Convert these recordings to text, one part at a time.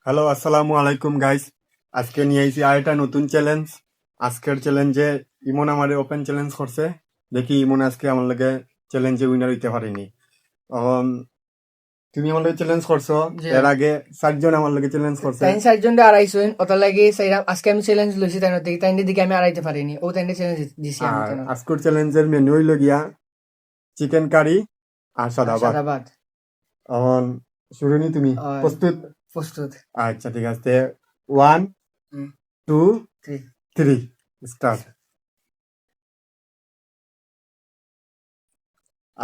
Hello, আসসালামু আলাইকুম guys. আজকে নিয়ে আইছি আরেকটা নতুন চ্যালেঞ্জ। আজকের চ্যালেঞ্জে ইমন আমারে ওপেন চ্যালেঞ্জ করছে। দেখি ইমন আজকে আমার লগে চ্যালেঞ্জে উইনার হইতে পারেনি। এখন তুমি আমার লগে চ্যালেঞ্জ করছো, যে এর আগে 7 জন আমার লগে চ্যালেঞ্জ করছে। তাইন চারজন আড়াইশো ওটার লাগে আজকে আমি চ্যালেঞ্জ লইছি তাই দিকে তাইনের দিকে আমি আড়াইতে পারিনি ও তাইনের চ্যালেঞ্জ দিছি আমি আর তেন আজকের চ্যালেঞ্জের মেনু হইল গিয়া চিকেন কারি আর সাদা ভাত। সাদাবাদ এখন শুরু নি তুমি প্রস্তুত? প্রস্তুত। আচ্ছা ঠিক আছে, 1 হুম, 2 থ্রি। 3 স্টার্ট।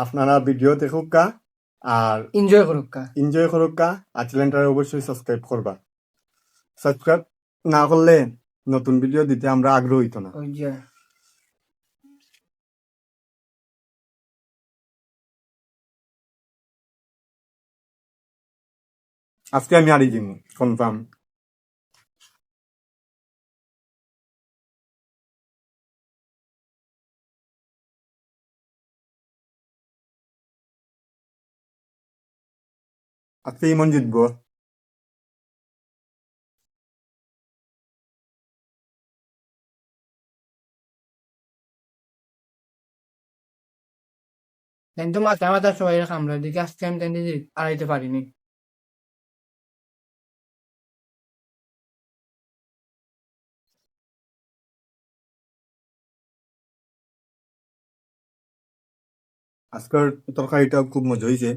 আপনারা ভিডিও দেখুক কা আর এনজয় করুক কা। এনজয় করুক কা, আর চ্যানেলটা অবশ্যই সাবস্ক্রাইব করবা। সাবস্ক্রাইব না করলে নতুন ভিডিও দিতে আমরা আগ্রহ হইতো না। ওই যে আজকে আমি হারিয়ে দিব কনফার্ম। আজকে ইমন জিতবো। তাই তো মাথা মাথা সবাই কামড়া দিকে আজকে আমি তাই আড়াইতে পারিনি। আজকের তরকারিটা খুব মজা হয়েছে।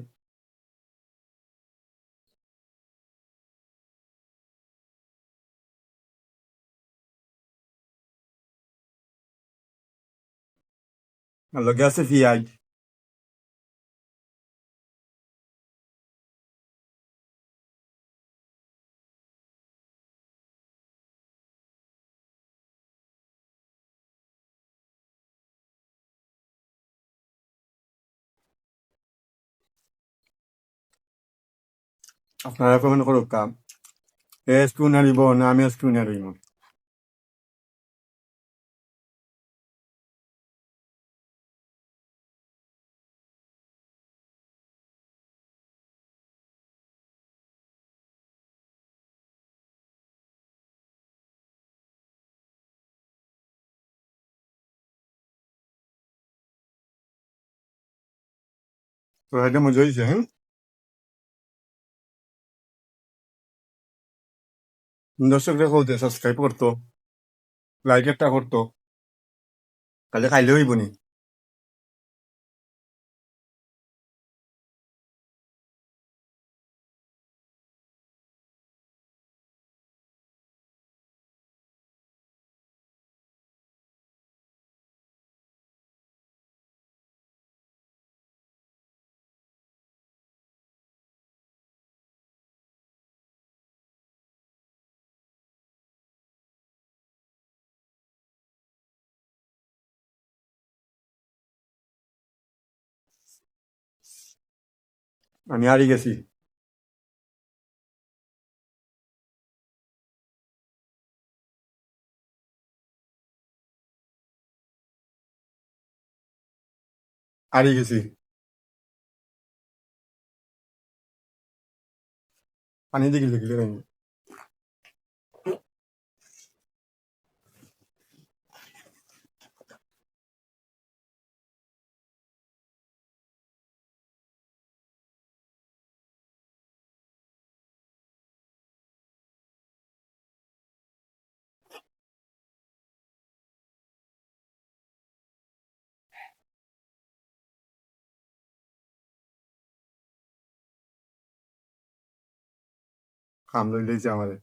আর লগে আছে পিঁয়াজ। আপনারা কমেন্ট করুক কা, এ স্পুন হারিব না আমি স্পুন হারিব। তরকারিটা মজা হয়েছে। হ্যাঁ, দর্শকরা কৌতে সাবস্ক্রাইব করতো, লাইক একটা করতো, তাহলে খাইলে হইব নি। আমি হারিয়ে গেছি। হারিয়ে গেছি। পানি দিয়ে গেলে গেলে খাম লইলেছে আমাদের।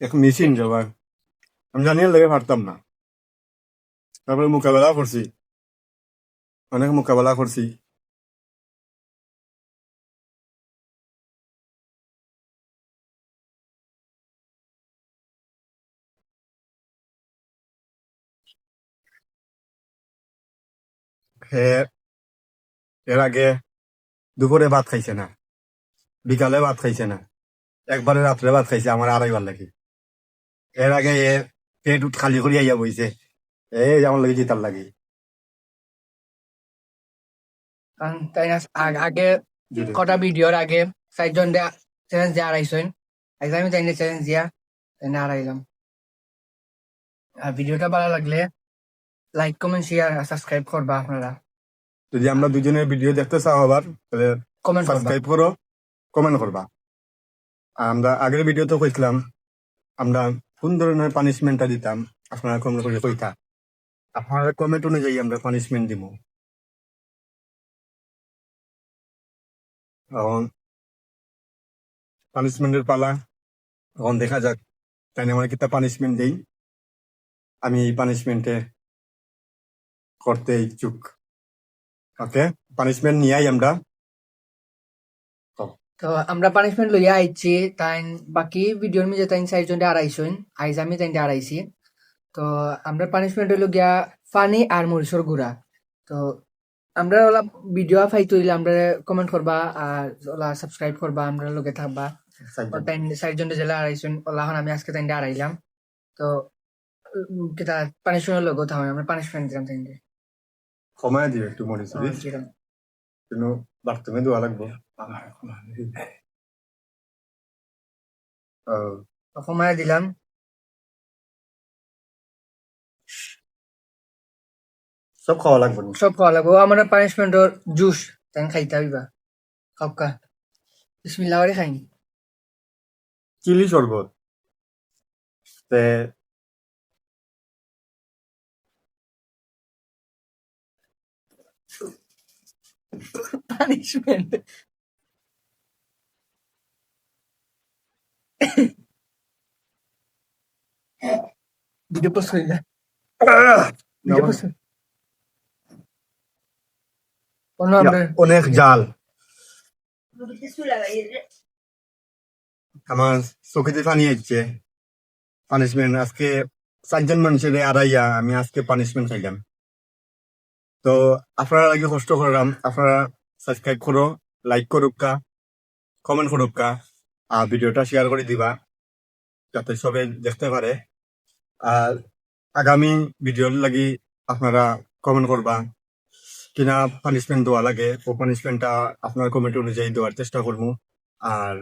এক মেশিন যাবার, আমি জানিয়ে লেগে পারতাম না। তারপরে মোকাবেলা করছি, অনেক মোকাবেলা করছি। হে, এর আগে দুপুরে ভাত খাইছে না, বিকালে ভাত খাইছে না, একবারে রাত্রে ভাত খাইছে আমার 2.5 বার লাগে। এর আগে এ পেট খালি করি আইয়া বইছে, এই আমার লাগে জিতার লাগে। কারণ তাই না আগে যদি কটা ভিডিওর আগে 4 জন চ্যালেঞ্জ দিয়ে আড়াইছেন, আজকে আমি তাই চ্যালেঞ্জ দিয়া তাই আড়াইলাম। আর ভিডিওটা ভালো লাগলে লাইক কমেন্ট শেয়ার সাবস্ক্রাইব করবা আপনারা, যদি আমরা দুজনের ভিডিও দেখতে চাও আবার তাহলে কমেন্ট করবা। সাবস্ক্রাইব করো, কমেন্ট করবা। আর আমরা আগের ভিডিওতে কইছিলাম আমরা কোন ধরনের পানিশমেন্টটা দিতাম, আপনারা কমেন্ট করে কইতা, আপনারা কমেন্ট অনুযায়ী আমরা পানিশমেন্ট দিব। এখন পানিশমেন্টের পালা, এখন দেখা যাক তাই আমার কিতা পানিশমেন্ট দেই। আমি এই পানিশমেন্টে করতে ইচ্ছুক। ওকে, পানিশমেন্ট নিয়াই আমরা। তো আমরা পানিশমেন্ট লইয়া আইছি, তাই বাকি ভিডিওর মধ্যে তাই 4 জন আড়াইছেন, আইজ আমি তাই আড়াইছি। তো আমরা পানিশমেন্ট হইল গিয়া পানি আর মরিচর গুঁড়া। তো আমরা ওলা ভিডিও ফাইতে হইলে আমরা কমেন্ট করবা আর ওলা সাবস্ক্রাইব করবা, আমরা লগে থাকবা। 4 জন জেলা আড়াইছেন, ওলা এখন আমি আজকে তাই আড়াইলাম। তো কিতা পানিশমেন্টের লোক থাকবে, আমরা পানিশমেন্ট দিলাম তাই। কমায় দিও একটু মরিচ, কিন্তু বাথরুমে দেওয়া লাগবো। কমায় দিলাম। সব খাওয়া লাগবে না। সব খাওয়া লাগবো, আমার পানিশমেন্টর জুস তাই খাইতে হইবা। খাওকা বিসমিল্লাহ করে খাইনি। চিলি শরবত তে পানিশমেন্ট ভিডিও পোস্ট হইলা, ভিডিও পোস্ট কোনো আমরা অনেক জাল। আমার চোখেতে পানি আসছে। পানিশমেন্ট আজকে 4 জন মানুষের আড়াইয়া আমি আজকে পানিশমেন্ট খাইলাম। তো আপনারা আগে কষ্ট করলাম, আপনারা সাবস্ক্রাইব করো, লাইক করুকা, কমেন্ট করুকা, আর ভিডিওটা শেয়ার করে দিবা যাতে সবাই দেখতে পারে। আর আগামী ভিডিওর লাগি আপনারা কমেন্ট করবা কিনা পানিশমেন্ট দেওয়া লাগে, ও পানিশমেন্টটা আপনার কমেন্ট অনুযায়ী দেওয়ার চেষ্টা করবো। আর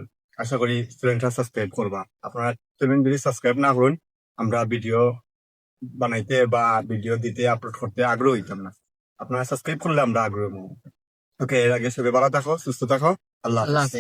আশা করি স্টুডেন্টরা সাবস্ক্রাইব করবা। আপনারা স্টুডেন্ট যদি সাবস্ক্রাইব না করুন আমরা ভিডিও বানাইতে বা ভিডিও দিতে আপলোড করতে আগ্রহ হইতাম না। আপনারা সাবস্ক্রাইব করলে আমরা আগ্রহ হবো। ওকে, এর আগে সবাই ভালো থাকো, সুস্থ থাকো, আল্লাহ আল্লাহ হাফেজ। হাফেজ।